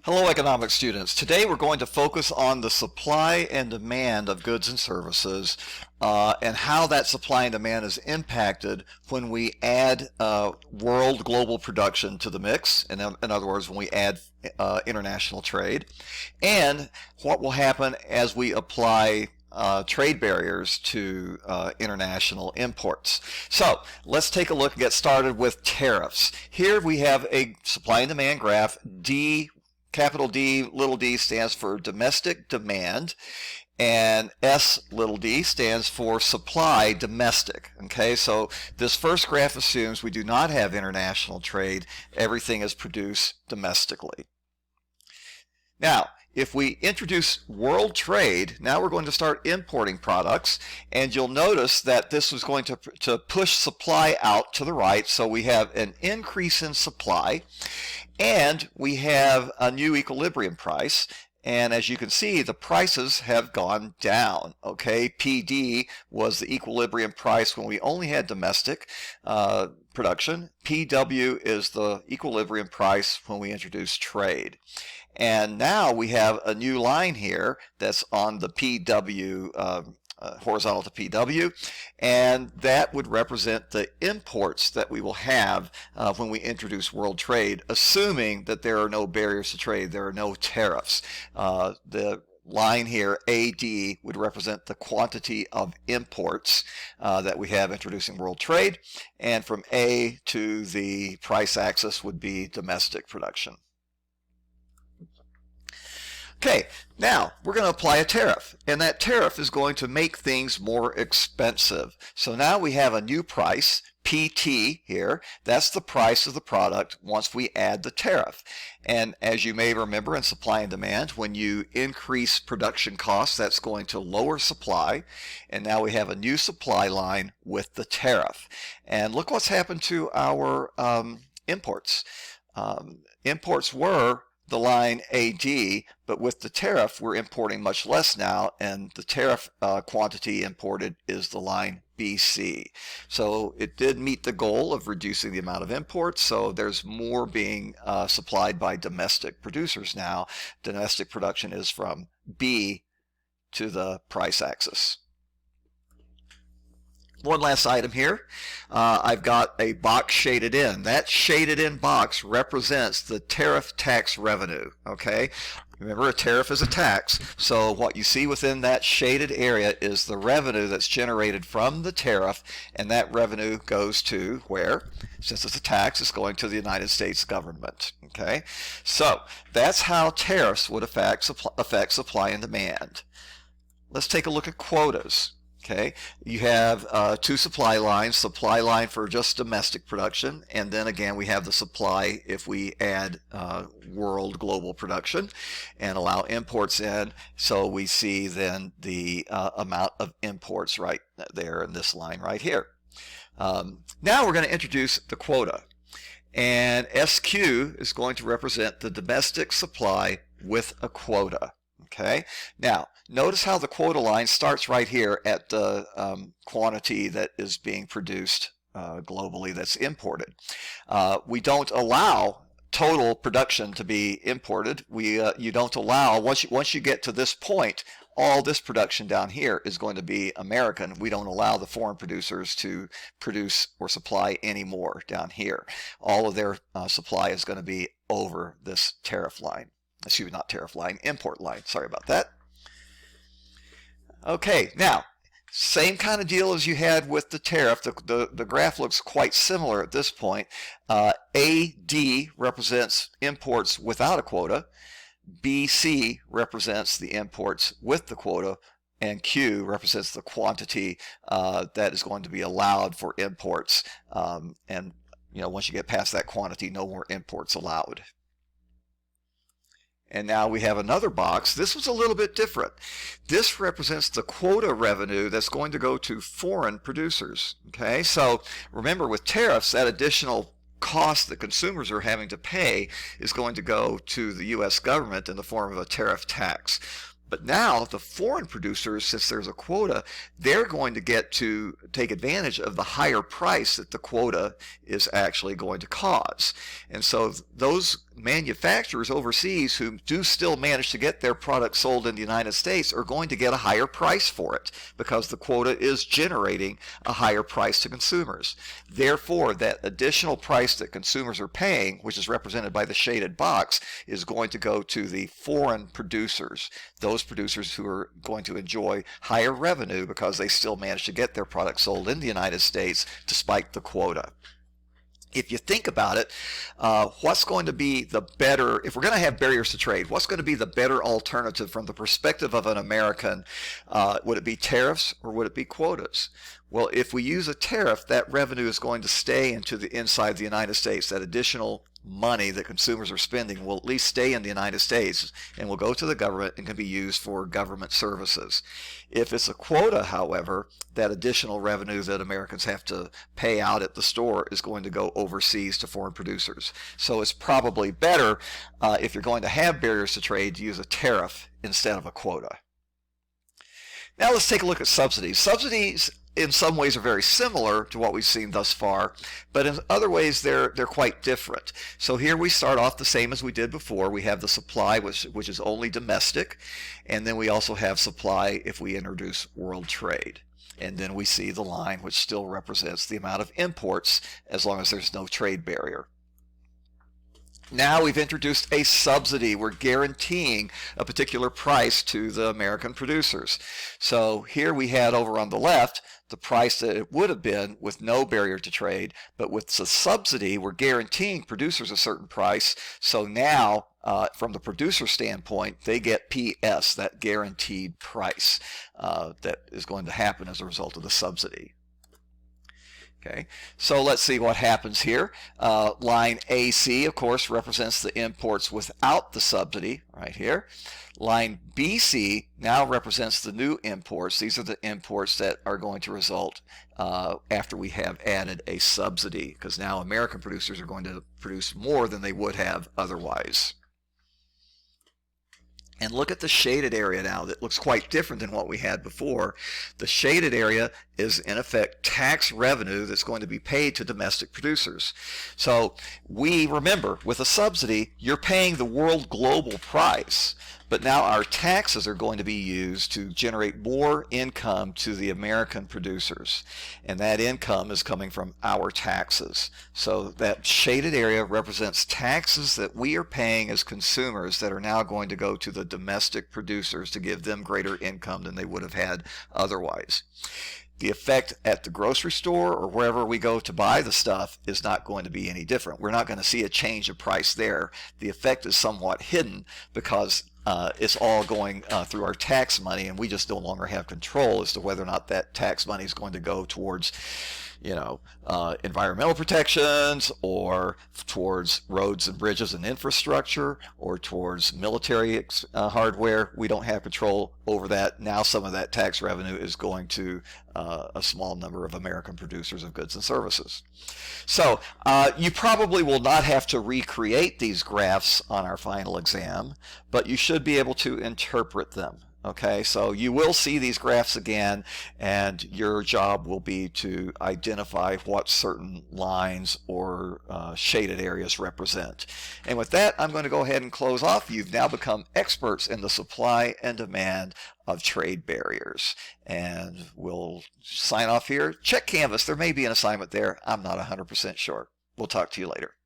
Hello, economics students. Today we're going to focus on the supply and demand of goods and services and how that supply and demand is impacted when we add world global production to the mix. In other words, when we add international trade, and what will happen as we apply trade barriers to international imports. So let's take a look and get started with tariffs. Here we have a supply and demand graph. Capital D, little d stands for domestic demand, and S little d stands for supply domestic. Okay, so this first graph assumes we do not have international trade. Everything is produced domestically. Now, if we introduce world trade, now we're going to start importing products, and you'll notice that this is going to push supply out to the right. So we have an increase in supply, and we have a new equilibrium price. And as you can see, the prices have gone down. Okay, PD was the equilibrium price when we only had domestic production. PW is the equilibrium price when we introduce trade. And now we have a new line here that's on the PW, horizontal to PW, and that would represent the imports that we will have when we introduce world trade, assuming that there are no barriers to trade, there are no tariffs. The line here, AD, would represent the quantity of imports that we have introducing world trade, and from A to the price axis would be domestic production. Okay, now we're going to apply a tariff, and that tariff is going to make things more expensive. So now we have a new price, PT here. That's the price of the product once we add the tariff. And as you may remember in supply and demand, when you increase production costs, that's going to lower supply. And now we have a new supply line with the tariff. And look what's happened to our imports. Imports were the line AD, but with the tariff we're importing much less now, and the tariff quantity imported is the line BC. So it did meet the goal of reducing the amount of imports, so there's more being supplied by domestic producers now. Domestic production is from B to the price axis. One last item here. I've got a box shaded in. That shaded in box represents the tariff tax revenue. Okay, remember, a tariff is a tax, so what you see within that shaded area is the revenue that's generated from the tariff, and that revenue goes to where? Since it's a tax, it's going to the United States government. Okay, so that's how tariffs would affect supply and demand. Let's take a look at quotas. Okay, you have two supply lines, supply line for just domestic production, and then again we have the supply if we add world global production and allow imports in. So we see then the amount of imports right there in this line right here. Now we're going to introduce the quota, and SQ is going to represent the domestic supply with a quota. Okay, now notice how the quota line starts right here at the quantity that is being produced globally that's imported. We don't allow total production to be imported. You don't allow, once you get to this point, all this production down here is going to be American. We don't allow the foreign producers to produce or supply any more down here. All of their supply is going to be over this tariff line. Excuse me, not tariff line, import line. Sorry about that. Okay, now, same kind of deal as you had with the tariff. The graph looks quite similar at this point. AD represents imports without a quota. BC represents the imports with the quota. And Q represents the quantity that is going to be allowed for imports. And once you get past that quantity, no more imports allowed. And now we have another box. This was a little bit different. This represents the quota revenue that's going to go to foreign producers. Okay, so remember, with tariffs, that additional cost that consumers are having to pay is going to go to the U.S. government in the form of a tariff tax. But now the foreign producers, since there's a quota, they're going to get to take advantage of the higher price that the quota is actually going to cause. And so those manufacturers overseas who do still manage to get their products sold in the United States are going to get a higher price for it because the quota is generating a higher price to consumers. Therefore, that additional price that consumers are paying, which is represented by the shaded box, is going to go to the foreign producers, those producers who are going to enjoy higher revenue because they still manage to get their products sold in the United States despite the quota. If you think about it, what's going to be the better, if we're going to have barriers to trade, what's going to be the better alternative from the perspective of an American? Would it be tariffs or would it be quotas? Well, if we use a tariff, that revenue is going to stay inside the United States. That additional money that consumers are spending will at least stay in the United States and will go to the government and can be used for government services. If it's a quota, however, that additional revenue that Americans have to pay out at the store is going to go overseas to foreign producers. So it's probably better, if you're going to have barriers to trade, to use a tariff instead of a quota. Now let's take a look at subsidies. Subsidies in some ways are very similar to what we've seen thus far, but in other ways they're quite different. So here we start off the same as we did before. We have the supply, which is only domestic, and then we also have supply if we introduce world trade. And then we see the line, which still represents the amount of imports as long as there's no trade barrier. Now we've introduced a subsidy. We're guaranteeing a particular price to the American producers. So here we had over on the left the price that it would have been with no barrier to trade, but with the subsidy we're guaranteeing producers a certain price. So now from the producer standpoint, they get PS, that guaranteed price that is going to happen as a result of the subsidy. Okay, so let's see what happens here. Line AC, of course, represents the imports without the subsidy, right here. Line BC now represents the new imports. These are the imports that are going to result after we have added a subsidy, because now American producers are going to produce more than they would have otherwise. And look at the shaded area now. That looks quite different than what we had before. The shaded area is in effect tax revenue that's going to be paid to domestic producers. So we remember, with a subsidy, you're paying the world global price, but now our taxes are going to be used to generate more income to the American producers, and that income is coming from our taxes. So that shaded area represents taxes that we are paying as consumers that are now going to go to the domestic producers to give them greater income than they would have had otherwise. The effect at the grocery store or wherever we go to buy the stuff is not going to be any different. We're not going to see a change of price there. The effect is somewhat hidden because it's all going through our tax money, and we just no longer have control as to whether or not that tax money is going to go towards, environmental protections, or towards roads and bridges and infrastructure, or towards military hardware. We don't have control over that. Now some of that tax revenue is going to a small number of American producers of goods and services. So you probably will not have to recreate these graphs on our final exam, but you should be able to interpret them. Okay, so you will see these graphs again, and your job will be to identify what certain lines or shaded areas represent. And with that, I'm going to go ahead and close off. You've now become experts in the supply and demand of trade barriers. And we'll sign off here. Check Canvas. There may be an assignment there. I'm not 100% sure. We'll talk to you later.